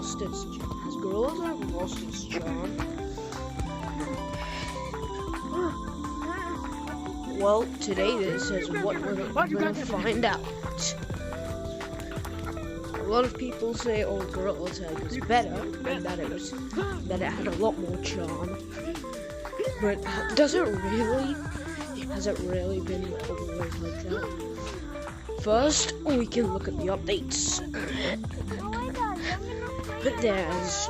lost its has Gorilla Tag lost its charm? Well, today this is what we're gonna find out. A lot of people say, "Oh, Gorilla Tag is better," and that it had a lot more charm. But does it really? Has it really been always like that? First, we can look at the updates. But there's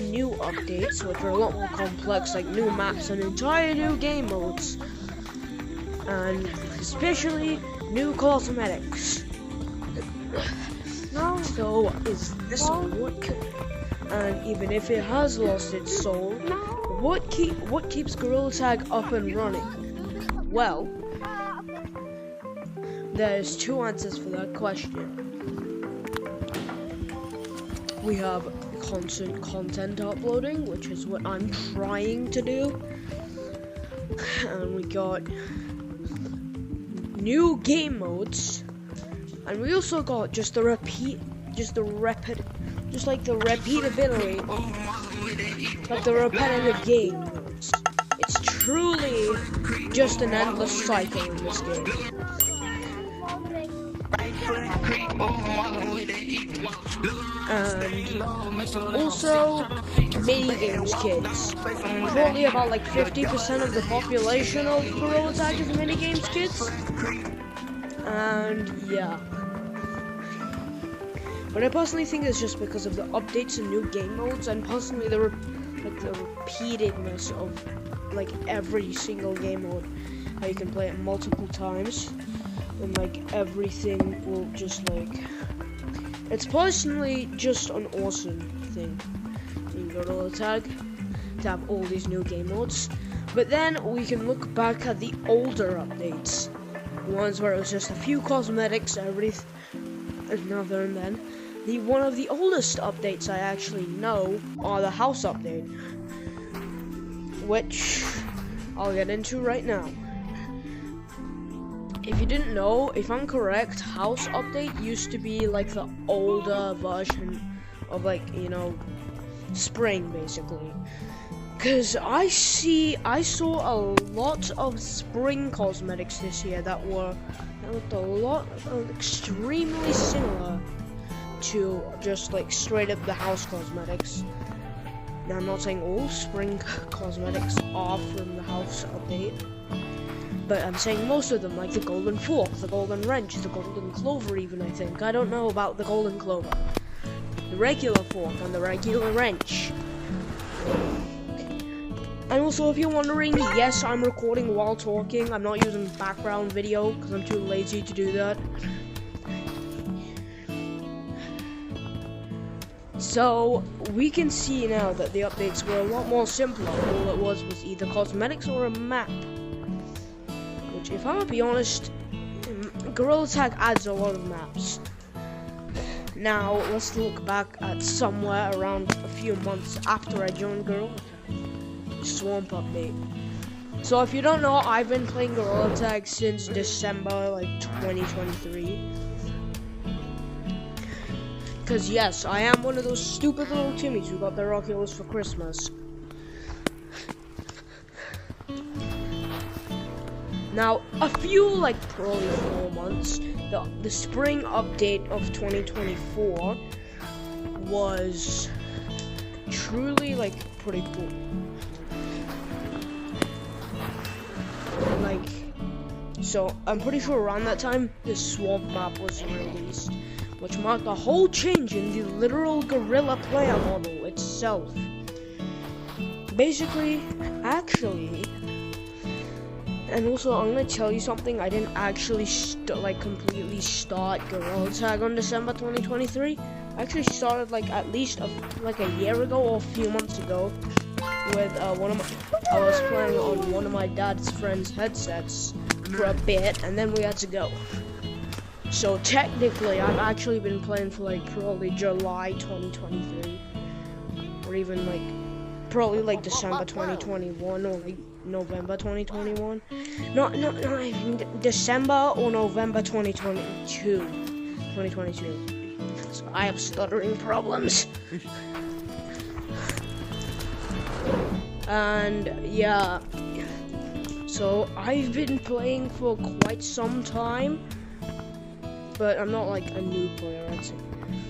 new updates, which are a lot more complex, like new maps and entire new game modes. And especially new cosmetics. So is this what? And even if it has lost its soul, what keeps Gorilla Tag up and running? Well, there's two answers for that question. We have constant content uploading, which is what I'm trying to do, and we got new game modes, and we also got just the repeatability, like the repetitive game modes. It's truly just an endless cycle in this game. And also mini games kids. Probably about like 50% of the population of Gorilla Tag is mini games kids. And yeah. But I personally think it's just because of the updates and new game modes, and personally the repeatedness of like every single game mode, how you can play it multiple times, and like everything will just like, it's personally just an awesome thing in Gorilla Tag to have all these new game modes. But then we can look back at the older updates, the ones where it was just a few cosmetics, everything, another, and then one of the oldest updates I actually know are the house update, which I'll get into right now. If you didn't know, if I'm correct, house update used to be like the older version of, like, you know, spring basically. Cause I saw a lot of spring cosmetics this year that looked a lot extremely similar to just like straight up the house cosmetics. Now I'm not saying all spring cosmetics are from the house update, but I'm saying most of them, like the golden fork, the golden wrench, the golden clover even, I think. I don't know about the golden clover. The regular fork and the regular wrench. And also, if you're wondering, yes, I'm recording while talking. I'm not using background video because I'm too lazy to do that. So, we can see now that the updates were a lot more simpler. All it was either cosmetics or a map. Which, if I'm gonna be honest, Gorilla Tag adds a lot of maps. Now, let's look back at somewhere around a few months after I joined Gorilla Tag. Swamp update. So, if you don't know, I've been playing Gorilla Tag since December, like, 2023. Because, yes, I am one of those stupid little Timmies who got their Oculus for Christmas. Now, a few, like, probably 4 months, the spring update of 2024 was truly, like, pretty cool. Like, so, I'm pretty sure around that time, the swamp map was released, which marked a whole change in the literal gorilla player model itself. Basically, actually, and also I'm gonna tell you something, I didn't actually completely start Gorilla Tag on December 2023. I actually started like at least a year ago or a few months ago with I was playing on one of my dad's friend's headsets for a bit, and then we had to go. So technically, I've actually been playing for like probably July 2023, or even like probably like December 2021 or like November 2021. No, December or November 2022. So I have stuttering problems. And yeah, so I've been playing for quite some time, but I'm not like a new player, I'd say.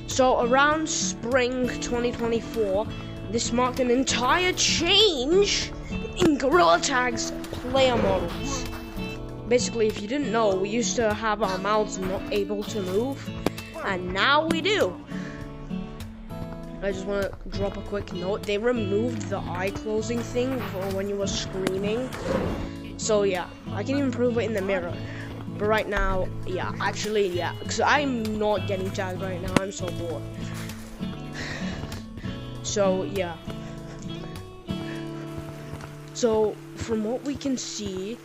So around spring 2024, this marked an entire change in Gorilla Tag's player models. Basically, if you didn't know, we used to have our mouths not able to move, and now we do. I just want to drop a quick note. They removed the eye closing thing for when you were screaming. So yeah, I can even prove it in the mirror. But right now, yeah, actually, yeah, because I'm not getting tagged right now. I'm so bored. So yeah. So from what we can see,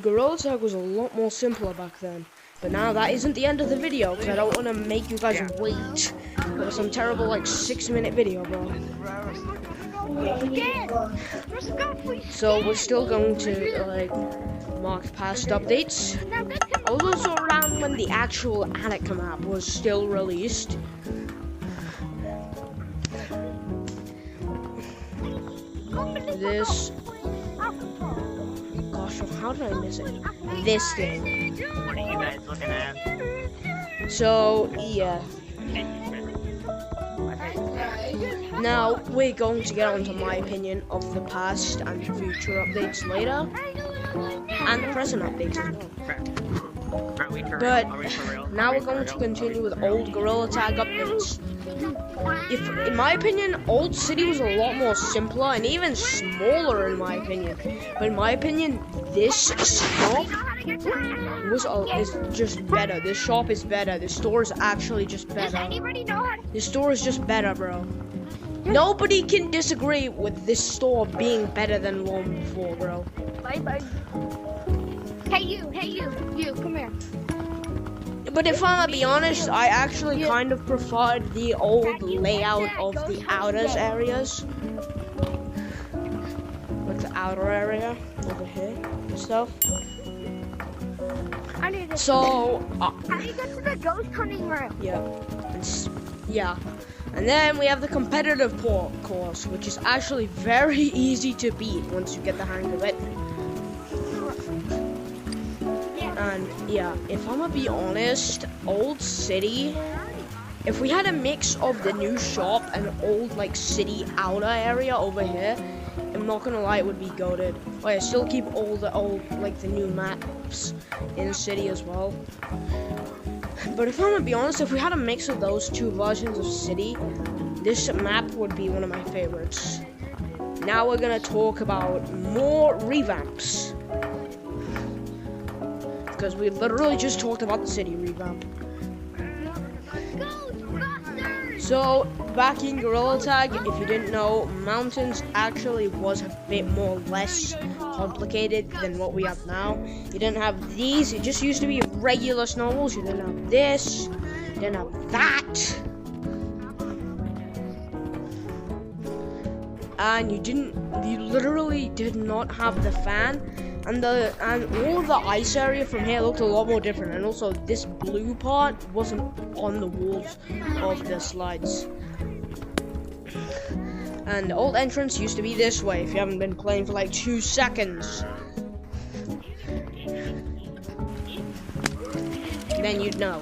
Gorilla Tag was a lot more simpler back then. But now that isn't the end of the video, because I don't want to make you guys wait for some terrible like 6-minute video, bro. So we're still going to like mark past updates. I was also around when the actual Attica map was still released. This, gosh, how did I miss it? This thing. What are you guys looking at? So yeah. Now we're going to get on to my opinion of the past and future updates later, and the present updates as well. But now we're going to continue with old Gorilla Tag updates. If, in my opinion, Old City was a lot more simpler and even smaller in my opinion. But in my opinion, this shop is just better. This shop is better. This store is actually just better. This store is just better, bro. Nobody can disagree with this store being better than one before, bro. Bye. Hey you, come here. But if I'm gonna be honest, I actually kind of preferred the old layout of the outers areas. Like the outer area over here and stuff. So, how do you get to the ghost hunting room? Yeah. And then we have the competitive course, which is actually very easy to beat once you get the hang of it. And yeah, if I'm gonna be honest, Old City, if we had a mix of the new shop and old like city outer area over here, I'm not gonna lie, it would be goated. Oh yeah, still keep all the old like the new maps in the city as well. But if I'm gonna be honest, if we had a mix of those two versions of city, this map would be one of my favorites. Now we're gonna talk about more revamps, because we literally just talked about the city revamp. So, back in Gorilla Tag, if you didn't know, mountains actually was a bit more less complicated than what we have now. You didn't have these, it just used to be regular snowballs. You didn't have this, you didn't have that. And you literally did not have the fan. And all of the ice area from here looked a lot more different, and also this blue part wasn't on the walls of the slides. And the old entrance used to be this way, if you haven't been playing for like 2 seconds. Then you'd know.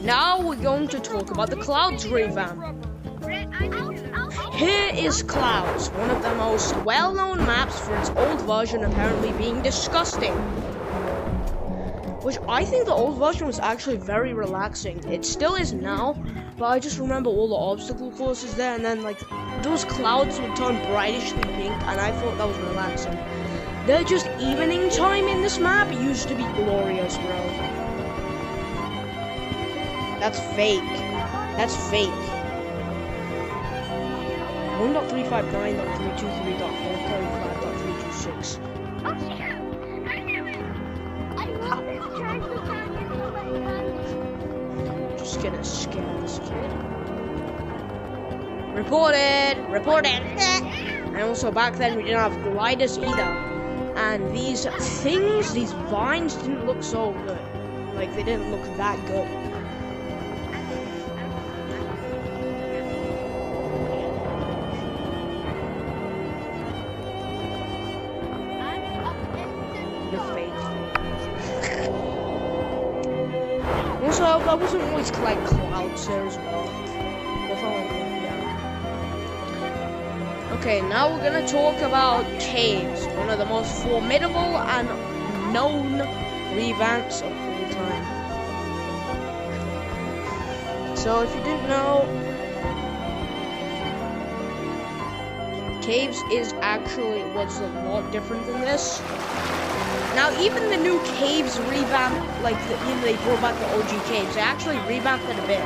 Now we're going to talk about the Clouds revamp. Here is Clouds, one of the most well-known maps for its old version apparently being disgusting. Which I think the old version was actually very relaxing. It still is now, but I just remember all the obstacle courses there, and then like those clouds would turn britishly pink, and I thought that was relaxing. They're just evening time in this map used to be glorious, bro. That's fake. That's fake. 1.359.323.435.326. Oh shit! I knew it! I love this track attack. Just gonna scare this kid. Reported. And also back then we didn't have gliders either. And these things, these vines didn't look so good. Like, they didn't look that good. The face. Also, I wasn't always like clouds there as well. Okay, now we're gonna talk about caves, one of the most formidable and known revamps of all time. So if you didn't know, caves is actually what's a lot different than this. Now even the new caves revamp, like they brought back the OG caves, they actually revamped it a bit.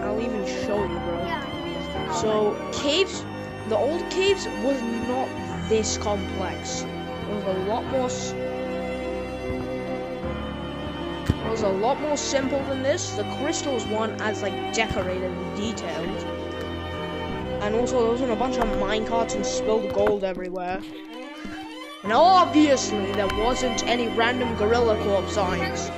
I'll even show you, bro. So caves, the old caves was not this complex. It was a lot more simple than this. The crystals weren't as like decorated and detailed. And also there wasn't a bunch of minecarts and spilled gold everywhere. And obviously there wasn't any random gorilla corpse signs.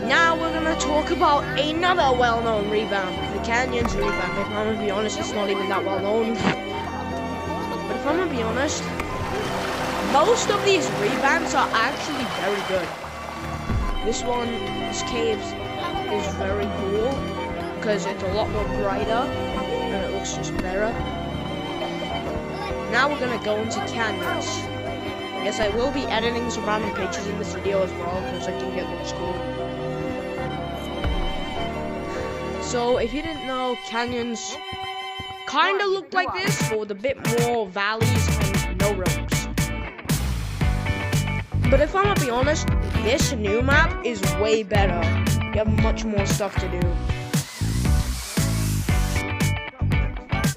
Now we're gonna talk about another well-known revamp, the Canyons revamp. If I'm gonna be honest, it's not even that well-known. But if I'm gonna be honest, most of these revamps are actually very good. This caves is very cool because it's a lot more brighter and it looks just better. Now we're gonna go into canyons. Yes, I will be editing some random pictures in this video as well because I think it looks cool. So if you didn't know, canyons kind of look like this, but with a bit more valleys and no ropes. But if I'm gonna be honest, this new map is way better. You have much more stuff to do.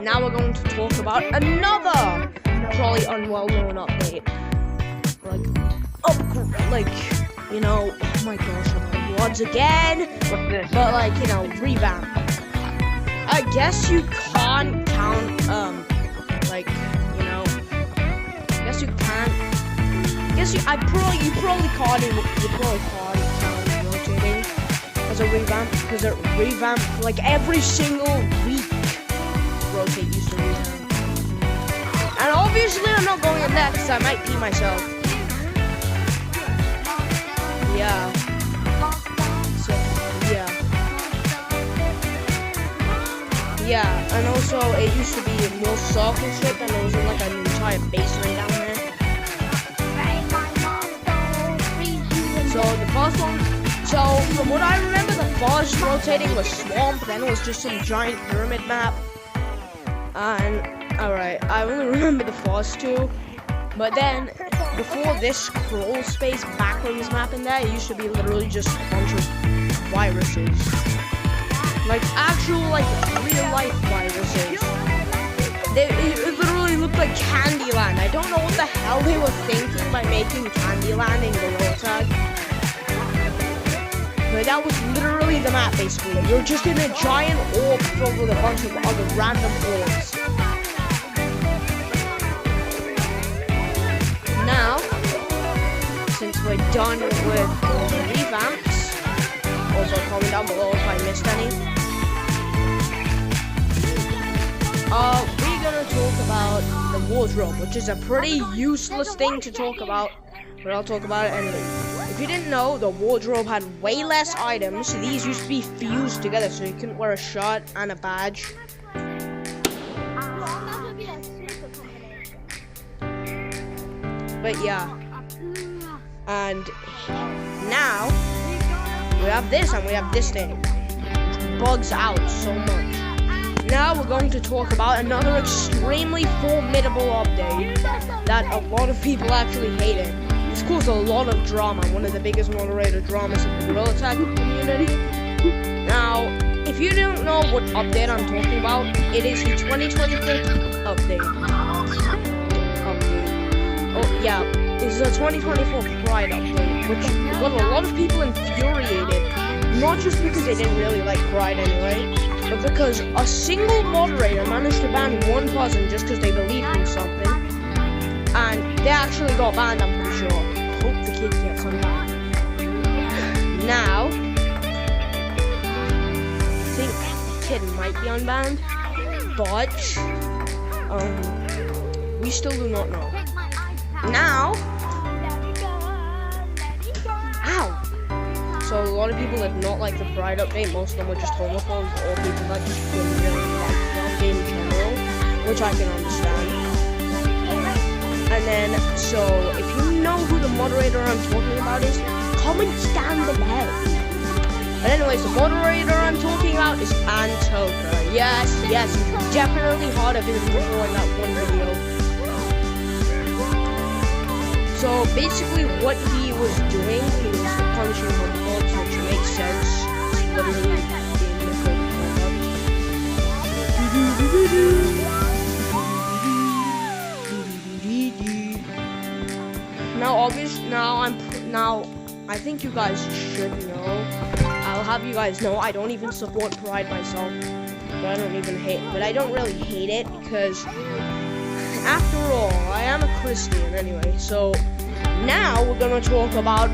Now we're going to talk about another probably unwell-known update. You know, oh my gosh, I'm once again. But like, you know, revamp. I guess you can't count, you probably can't count rotating as a revamp, because it revamped like every single week. Rotate used to revamp. And obviously I'm not going in there because I might pee myself. Yeah. So, yeah. Yeah, and also it used to be more circle shape and there was like an entire basement down there. So the first one, from what I remember, the first rotating was Swamp, then it was just some giant pyramid map. And, alright, I only remember the first two. But then, before this crawl space backrooms map in there, it used to be literally just a bunch of viruses. Like, actual, like, real-life viruses. It literally looked like Candyland. I don't know what the hell they were thinking by making Candyland in Gorilla Tag. But that was literally the map, basically. You're just in a giant orb filled with a bunch of other random orbs. Now, since we're done with the revamps, also comment down below if I missed any. We're gonna talk about the wardrobe, which is a pretty useless thing to talk about, but I'll talk about it anyway. If you didn't know, the wardrobe had way less items. These used to be fused together, so you couldn't wear a shirt and a badge. But yeah, and now we have this and we have this thing, which bugs out so much. Now we're going to talk about another extremely formidable update that a lot of people actually hated. This caused a lot of drama, one of the biggest moderator dramas in the Gorilla Tag community. Now, if you don't know what update I'm talking about, it is the 2024 update. Oh yeah, it's the 2024 Pride update, which got a lot of people infuriated. Not just because they didn't really like Pride anyway, but because a single moderator managed to ban one person just because they believed in something. And they actually got banned, I'm pretty sure. Hope the kid gets unbanned. Now, I think the kid might be unbanned, but we still do not know. Now, ow! So a lot of people did not like the Pride update. Most of them were just homophobes or people that just didn't really like the update in general, which I can understand. And then, so if you know who the moderator I'm talking about is, comment down below. But anyways, the moderator I'm talking about is Antoka. Yes, you definitely heard of him before in that one video. So basically what he was doing, he was punishing homophobes, which makes sense. Literally being Now I think you guys should know. I'll have you guys know I don't even support Pride myself. But I don't really hate it because after all, I am a Christian anyway. So now we're gonna talk about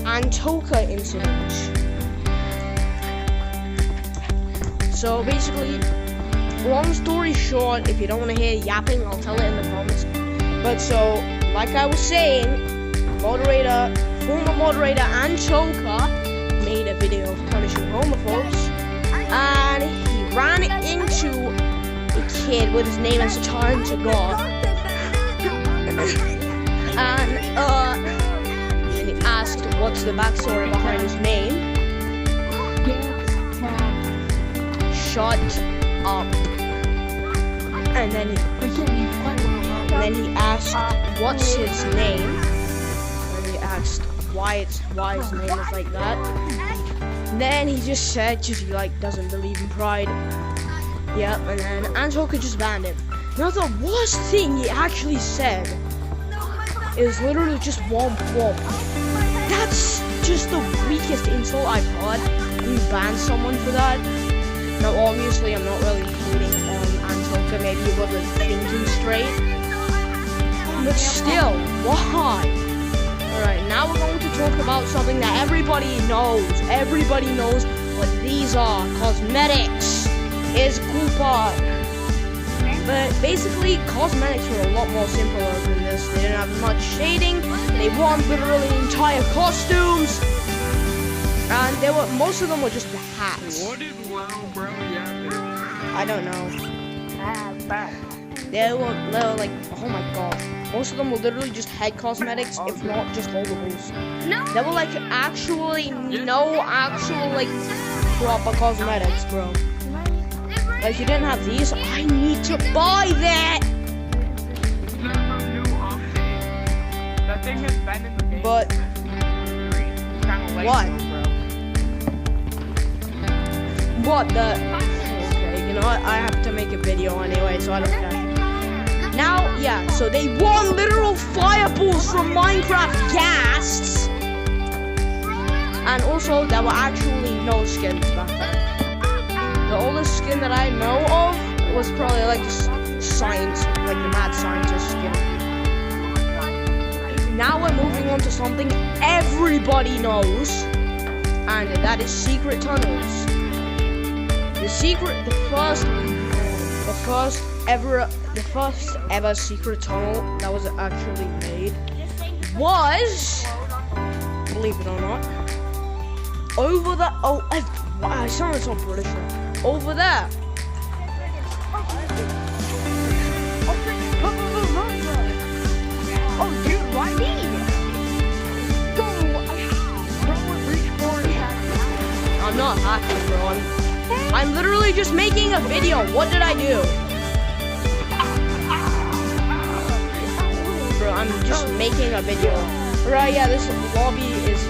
Antoka incident. So basically, long story short, if you don't want to hear yapping, I'll tell it in the comments. But so, like I was saying, former moderator Antoka made a video punishing homophobes, and he ran into a kid with his name as Turn to God. And he asked what's the backstory behind his name. Shut up. And then he asked what's his name. And he asked why his name is like that. And then he just said he doesn't believe in Pride. Yep, and then Antoka just banned him. Now the worst thing he actually said is literally just womp womp. That's just the weakest insult I've heard. You ban someone for that. Now obviously I'm not really hating on Antoka, maybe he wasn't thinking straight. But still, why? Alright, now we're going to talk about something that everybody knows. Everybody knows what these are. Cosmetics is coupon. But basically, cosmetics were a lot more simpler than this. They didn't have much shading. They weren't literally entire costumes. And most of them were just the hats. What is wow, bro? Yeah. I don't know. They were like, oh my god. Most of them were literally just head cosmetics, if not just holdables. No. They were like no actual proper cosmetics, bro. Like, you didn't have these. I need to buy that. That thing has been in the game. But what? What the? Okay, you know what? I have to make a video anyway, so I don't care. Now, yeah. So they won literal fireballs from Minecraft Ghasts, and also there were actually no skins back then. The oldest skin that I know of was probably like the mad scientist skin. Now we're moving on to something everybody knows, and that is secret tunnels. The first ever secret tunnel that was actually made was, believe it or not, over the I sounded so British. Over there. Oh, dude, why me? Go! I'm not hacking, bro. I'm literally just making a video. What did I do? Bro, I'm just making a video. Right, yeah, this lobby is...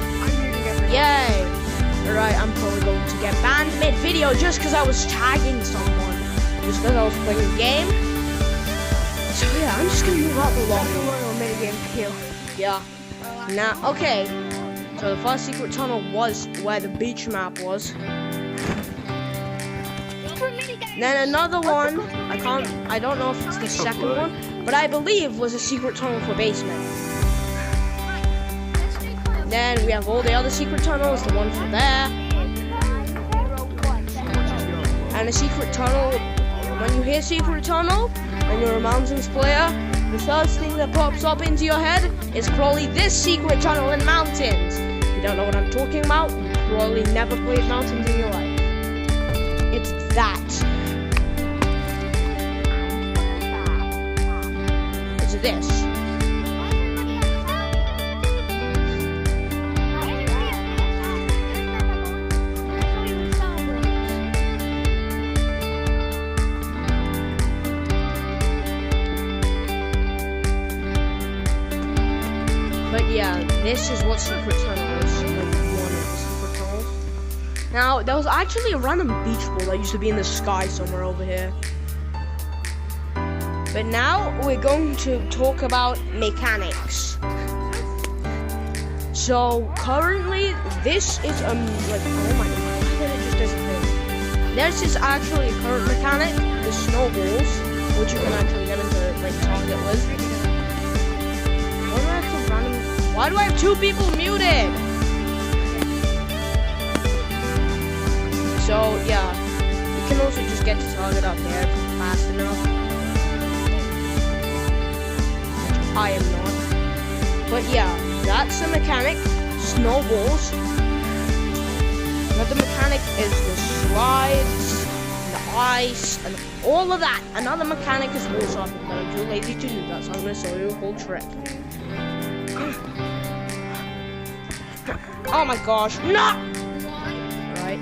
Yay! Alright, I'm probably going to get banned mid-video just because I was tagging someone. Just because I was playing a game. So yeah, I'm just gonna move out the lobby. Yeah. Now, okay. So the first secret tunnel was where the beach map was. Then another one, I don't know if it's the second one, but I believe was a secret tunnel for basement. Then we have all the other secret tunnels, the one for there, and a secret tunnel. When you hear secret tunnel and you're a mountains player, the first thing that pops up into your head is probably this secret tunnel in mountains. If you don't know what I'm talking about, you probably never played mountains in your life. It's that. It's this. But yeah, this is what secret tunnel is, like one of the secret tunnels. Now, there was actually a random beach ball that used to be in the sky somewhere over here. But now we're going to talk about mechanics. So currently, this is like, oh my god, why did it just disappear? This is actually a current mechanic, the snowballs, which you can actually get into like target with. Why do I have two people muted? So yeah, you can also just get to target up there fast enough. Which I am not. But yeah, that's the mechanic. Snowballs. Another mechanic is the slides, the ice, and all of that. Another mechanic is wall shopping, but I'm too lazy to do that, so I'm gonna show you a whole trick. Oh my gosh, no! Alright.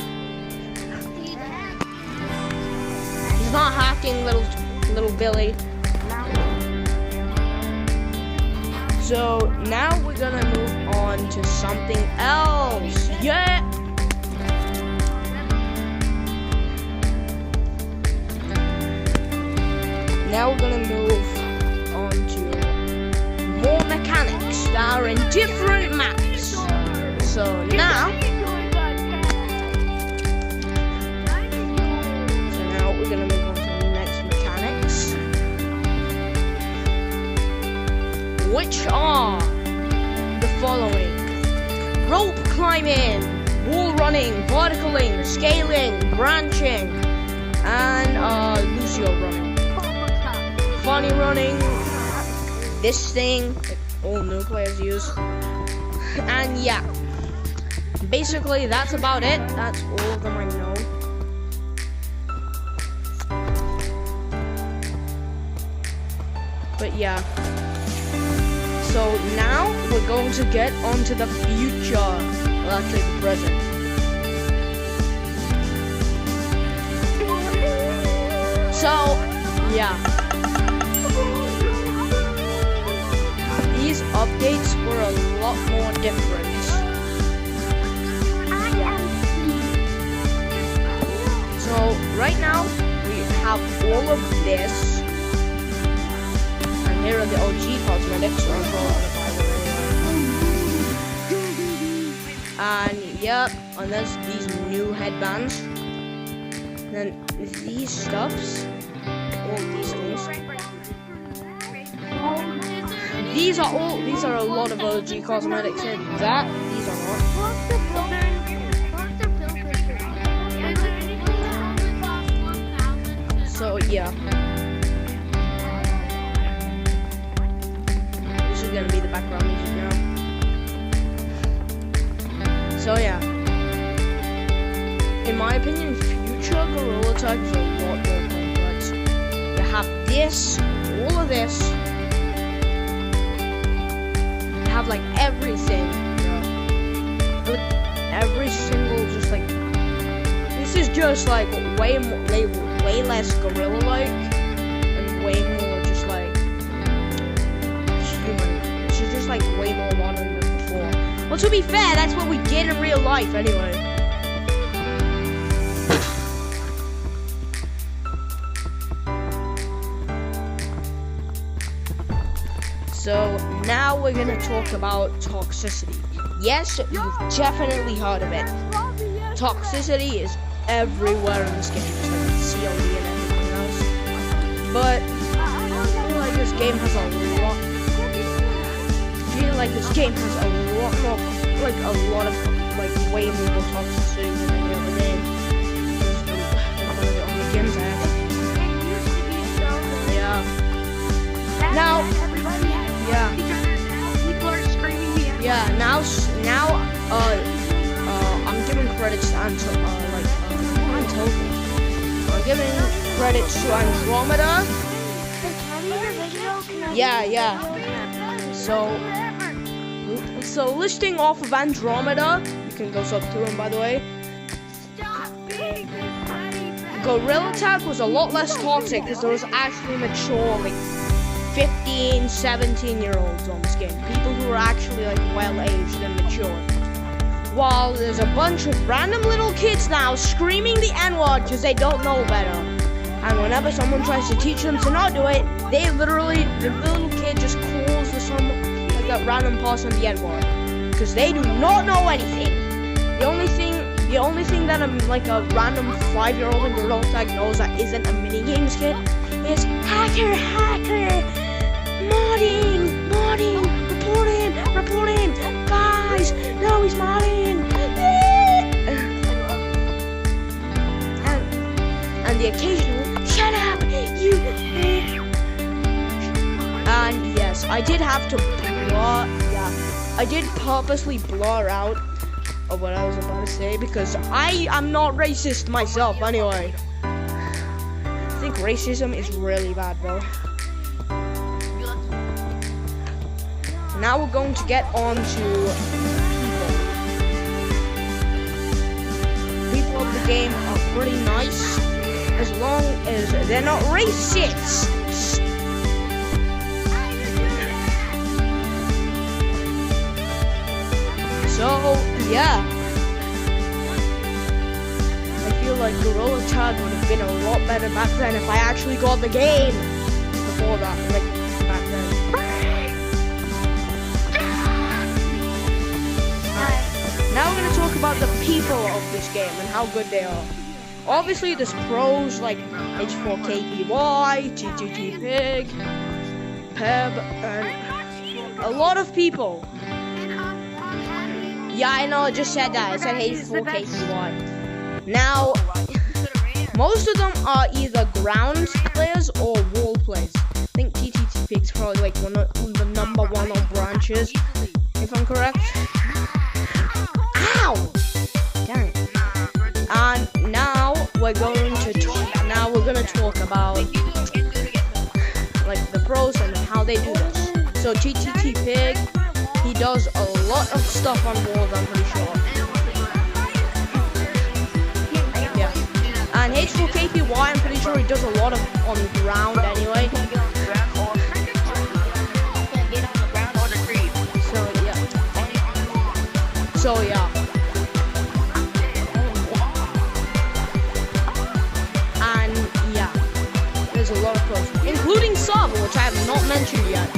He's not hacking, little Billy. So now we're gonna move on to something else. Yeah! Now we're gonna move on to more mechanics that are in different maps. So now we're gonna move on to the next mechanics, which are the following: rope climbing, wall running, verticaling, scaling, branching, and Lucio running, funny running, this thing that all new players use, and yeah. Basically, that's about it. That's all of them I know. But yeah. So now we're going to get onto the future. Well, actually the present. So, yeah. These updates were a lot more different. So right now we have all of this, and here are the OG cosmetics. So I'm going to buy them. And yep, and there's these new headbands. Then these stuffs, all these things. These are a lot of OG cosmetics. And these are not. So yeah, this is gonna be the background music now. So yeah, in my opinion, future Gorilla Tag is a lot more complex. You have this, all of this. You have like everything, with every single, just like this is just like way less gorilla-like and way more just like human. This is just like way more modern than before. Well, to be fair, that's what we did in real life anyway. So now we're gonna talk about toxicity. Yes, you've definitely heard of it. Toxicity is everywhere in this game, just like COD and everything else. But I just game has a lot. I feel like this game has a lot more, like a lot of, like way more toxicity than any other game. On the games I have. Yeah. Now, yeah. People are screaming the N-word. Yeah. Now, I'm giving credits to I'm giving credits to Andromeda. Yeah. So listing off of Andromeda, you can go sub to him by the way. Gorilla Tag was a lot less toxic because there was actually mature, like 15, 17-year-olds on this game. People who were actually like well-aged and mature. While there's a bunch of random little kids now screaming the N-word because they don't know better. And whenever someone tries to teach them to not do it, the little kid just calls like that random person the N-word. Because they do not know anything. The only thing that like a random 5-year-old in Gorilla Tag knows that isn't a minigames kid is hacker, modding, report him, guys, no, he's modding, and the occasional, shut up, you, and yes, I did have to I did purposely blur out of what I was about to say because I am not racist myself anyway. I think racism is really bad though. Now we're going to get on to people of the game are pretty nice as long as they're not racist. So, yeah. I feel like Gorilla Tag would have been a lot better back then if I actually got the game before that, like back then. Now we're going to talk about the people of this game and how good they are. Obviously, there's pros like H4KPY, TTT Pig, Peb, and a lot of people. Yeah, I know, I just said that. I said H4KPY. Now, most of them are either ground players or wall players. I think TTT Pig's probably like the #1 on branches, if I'm correct. Ow! Dang. And now we're gonna talk about like the pros and how they do this. So TTT Pig, he does a lot of stuff on walls, I'm pretty sure. Yeah. And H4KPY, I'm pretty sure he does a lot of on ground anyway. So yeah. And yeah, there's a lot of pros, including Sub, which I have not mentioned yet.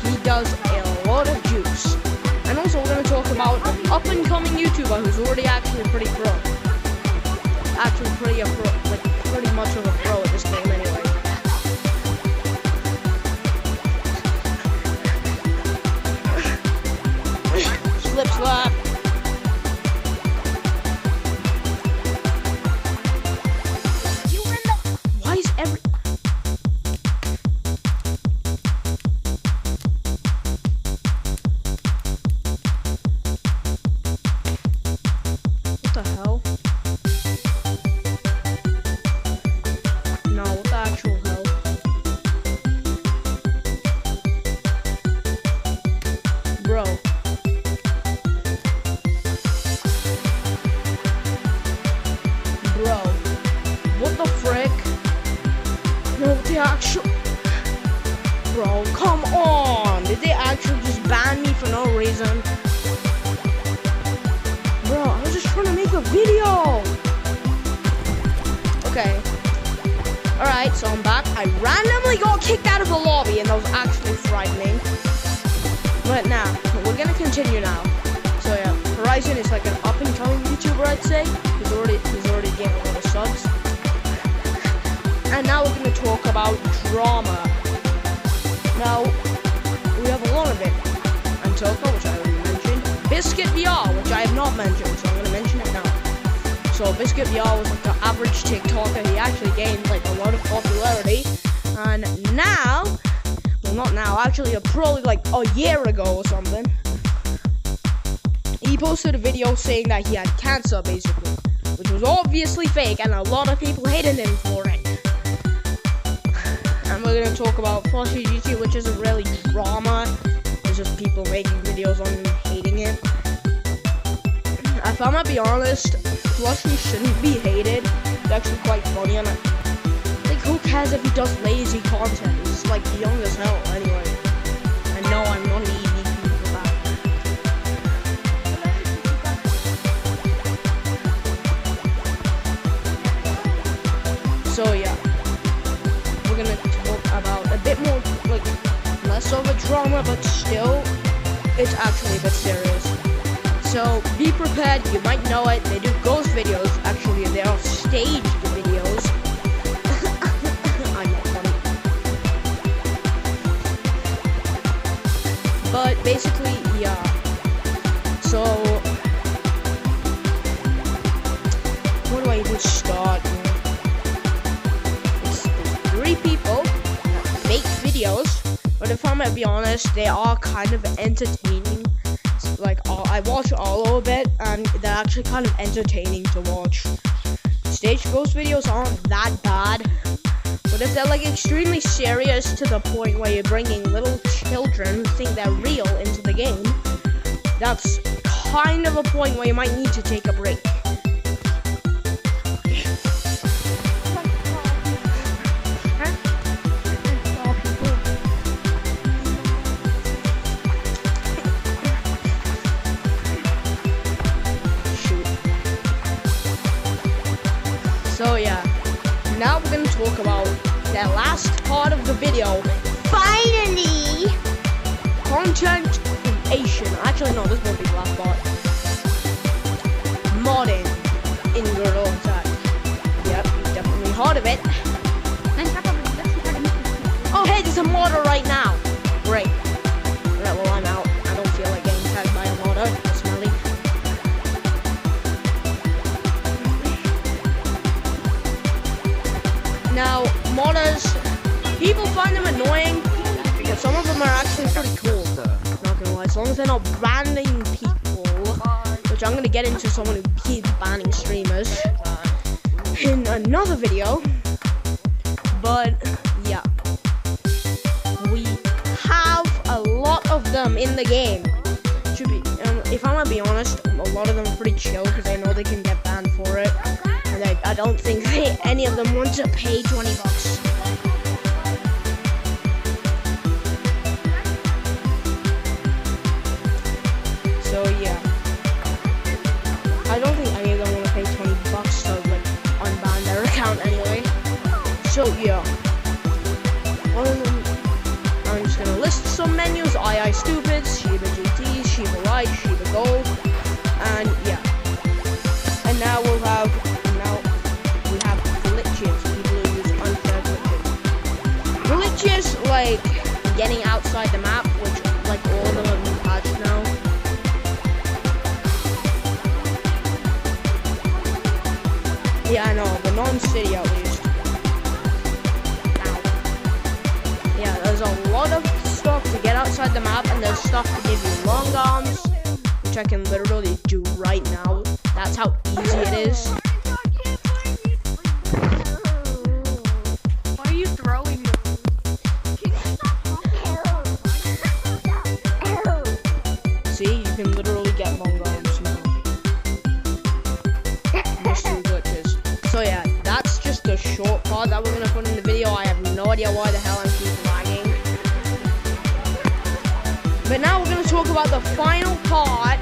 He does a lot of juice. And also we're going to talk about an up-and-coming YouTuber who's already actually pretty pro. Actually pretty much of a pro at this game anyway. Slip slap. Why is every... What the hell? No, what the actual hell? Bro. Bro. What the frick? No, the actual... Bro, come on! Did they actually just ban me for no reason? Bro, I was just trying to make a video! Okay. Alright, so I'm back. I randomly got kicked out of the lobby and that was actually frightening. But now, we're gonna continue now. So yeah, Horizon is like an up-and-coming YouTuber, I'd say. He's already getting a lot of subs. And now we're gonna talk about drama. Now, we have a lot of it. And Toka, which I already mentioned. Biscuit VR, which I have not mentioned, so I'm going to mention it now. So Biscuit VR was like the average TikToker. He actually gained like a lot of popularity. And now, well not now, actually probably like a year ago or something, he posted a video saying that he had cancer basically, which was obviously fake and a lot of people hated him for it. And we're going to talk about Fluffy GT, which isn't really drama. It's just people making videos on him hating him. If I'm gonna be honest, Fluffy shouldn't be hated. It's actually quite funny, and like, who cares if he does lazy content? He's like young as hell anyway. I know I'm not an EVP for that. So yeah, we're gonna talk about a bit more, like, less of a drama, but still, it's actually a bit serious. So be prepared, you might know it, they do ghost videos, actually they are staged videos. I'm not funny. But basically, yeah. So, where do I even start? It's 3 people that make videos, but if I'm gonna be honest, they are kind of entertaining. Like, I watch all of it, and they're actually kind of entertaining to watch. Stage ghost videos aren't that bad, but if they're like extremely serious to the point where you're bringing little children who think they're real into the game, that's kind of a point where you might need to take a break. So yeah, now we're gonna talk about the last part of the video. Finally! Content creation. Actually no, this won't be the last part. Modding in Girl Attack. Yep, you've definitely heard of it. Oh hey, there's a modder right now. Great. Alright, well I'm out. I don't feel like getting tagged by a modder. It's smelly. Now, modders, people find them annoying, but some of them are actually pretty cool. Not gonna lie, as long as they're not banning people, which I'm gonna get into someone who keeps banning streamers in another video. But yeah, we have a lot of them in the game. Should be, if I'm gonna be honest, a lot of them are pretty chill because they know they can get banned for it. I don't think any of them want to pay $20. So yeah, I don't think any of them want to pay $20 to like unban their account anyway. So yeah, one of them, I'm just gonna list some menus: II Stupids, Shiba GTs, Shiba Light, Shiba Gold, and yeah. And now we'll have. Glitches like getting outside the map, which like all of them have been patched now. Yeah, I know, but non-city at least. Yeah, there's a lot of stuff to get outside the map, and there's stuff to give you long arms, which I can literally do right now. That's how easy it is. Why are you throwing them? See, you can literally get long arms now. Just through glitches. So yeah, that's just the short part that we're gonna put in the video. I have no idea why the hell I'm keep lagging. But now we're gonna talk about the final part,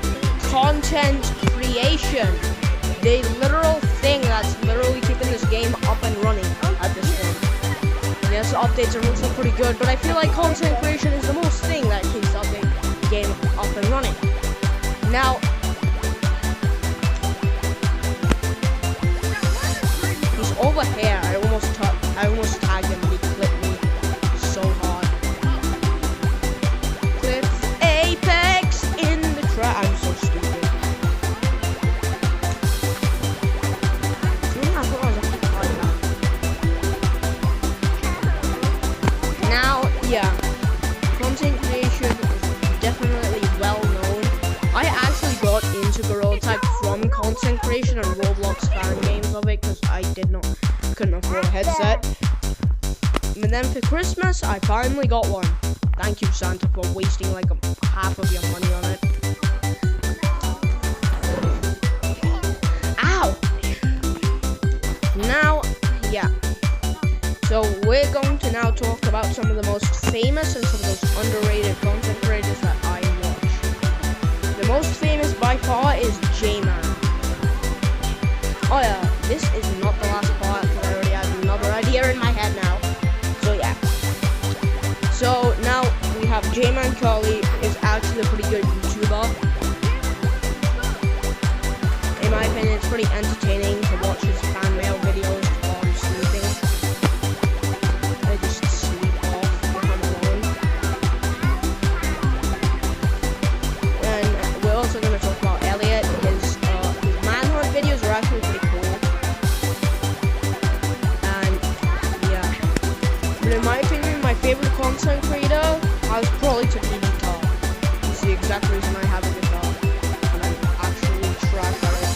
content creation. The literal thing that's literally keeping this game up and running at this point. Yes, updates are also pretty good, but I feel like content creation is the most thing that keeps the game up and running. Now, he's over here. I almost tagged him, but he clipped me so hard. Xbox fan games of it because I couldn't afford a headset. And then for Christmas, I finally got one. Thank you, Santa, for wasting like half of your money on it. Ow! Now, yeah. So we're going to now talk about some of the most famous and some of those underrated content creators that I watch. The most famous by far is J-Man. Oh yeah, this is not the last part because I already have another idea in my head now. So yeah. So now we have J-Man Curly is actually a pretty good YouTuber. In my opinion, it's pretty entertaining to watch his fan mail videos while I'm sleeping. I just sleep off if I'm alone. And we're also going to talk about Elliot. His manhunt videos are actually pretty cool. And yeah. But in my opinion, my favorite content creator has probably to be guitar. It's the exact reason I have a guitar. And I'm actually trash at it.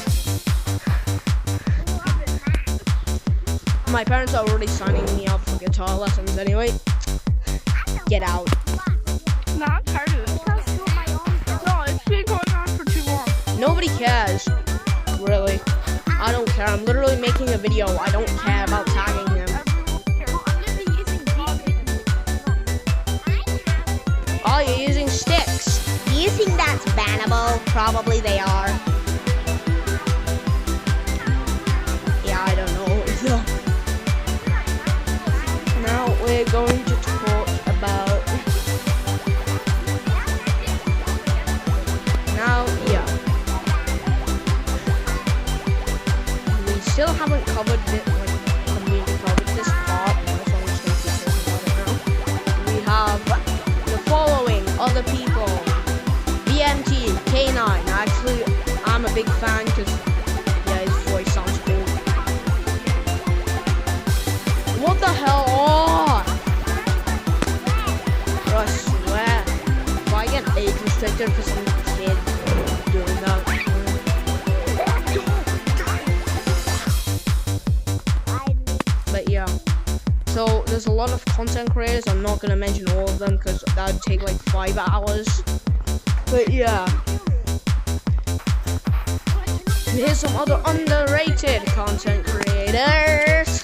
My parents are already signing me up for guitar lessons anyway. Get out. No, I'm tired of this. No, it's been going on for too long. Nobody cares. Really. I don't care. I'm literally making a video. I don't care about tagging them. Oh, you're using sticks. Do you think that's bannable? Probably they are. Yeah, I don't know. Now we're going to talk about... Now, yeah. We still haven't covered it, covered this part, so I'm just going to keep talking about it now. We have the following other people. BMT, K9. Actually, I'm a big fan because, yeah, his voice sounds cool. What the hell? Oh! Bro, I swear. If I get age restricted for some kid doing that. But yeah. So there's a lot of content creators. I'm not gonna mention all of them because that would take like 5 hours. But yeah. Here's some other underrated content creators.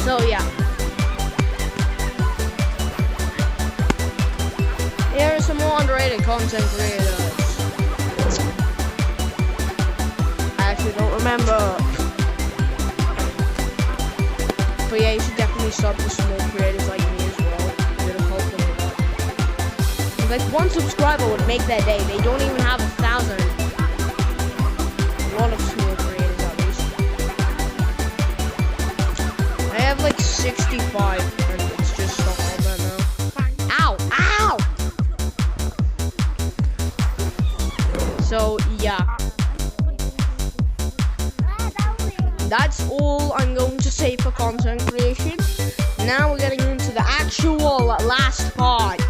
So yeah. Here are some more underrated content creators. I actually don't remember. But yeah, you should definitely sub to small creators like me as well. It'll help them a lot. Like 1 subscriber would make their day. They don't even have 1,000. A lot of small creators at least. I have like 65 and it's just stuck on that now. Ow! Ow! So yeah. That's all I'm going to say for content creation. Now we're getting into the actual last part.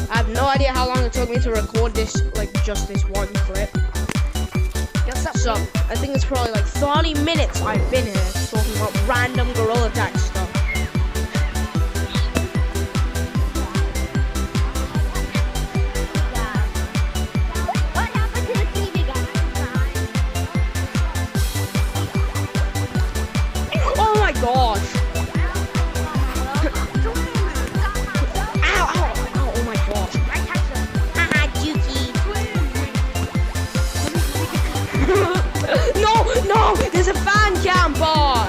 I have no idea how long it took me to record this, like just this one clip. So I think it's probably like 30 minutes I've been here talking about random gorilla tag stuff. What happened to the TV guy? Oh my gosh! Ow, ow, ow, oh my gosh. Haha, Juki. No, no, there's a fan camper!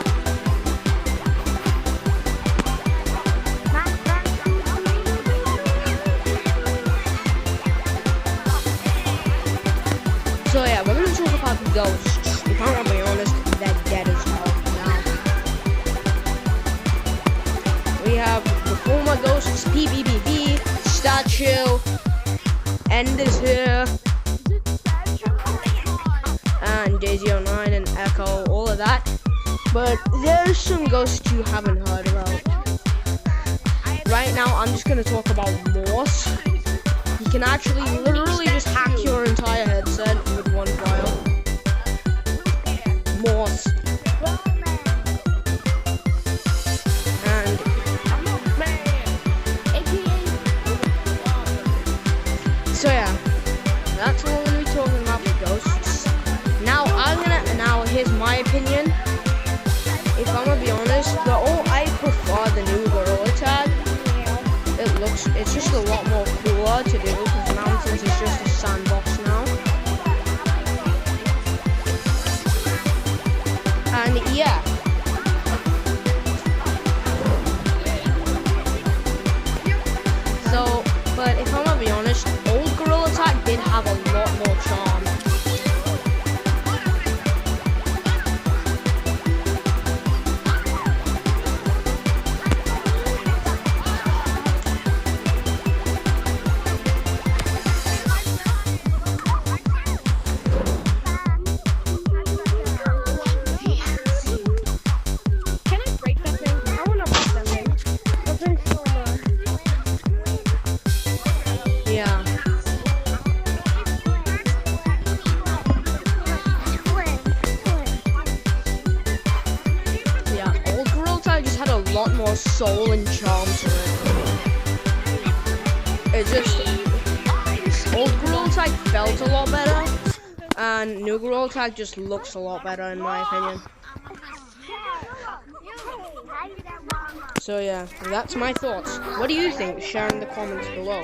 So yeah, we're gonna talk about ghosts. If I'm gonna be honest, they're dead as hell now. that. But there's some ghosts you haven't heard about. Right now, I'm just gonna talk about Morse. You can actually literally just hack your entire headset with one file. Morse. And so yeah, that's what we're gonna be talking about for ghosts. Now here's my opinion. If I'm gonna be honest, I prefer the new Gorilla Tag. It's just a lot more cooler to do because Mountains is just a sandbox now. And yeah. So, but if I'm gonna be honest, old Gorilla Tag did have a lot more charm. Lot more soul and charm to it. It just old Gorilla Tag felt a lot better, and new Gorilla Tag just looks a lot better in my opinion. So yeah, that's my thoughts. What do you think? Share in the comments below.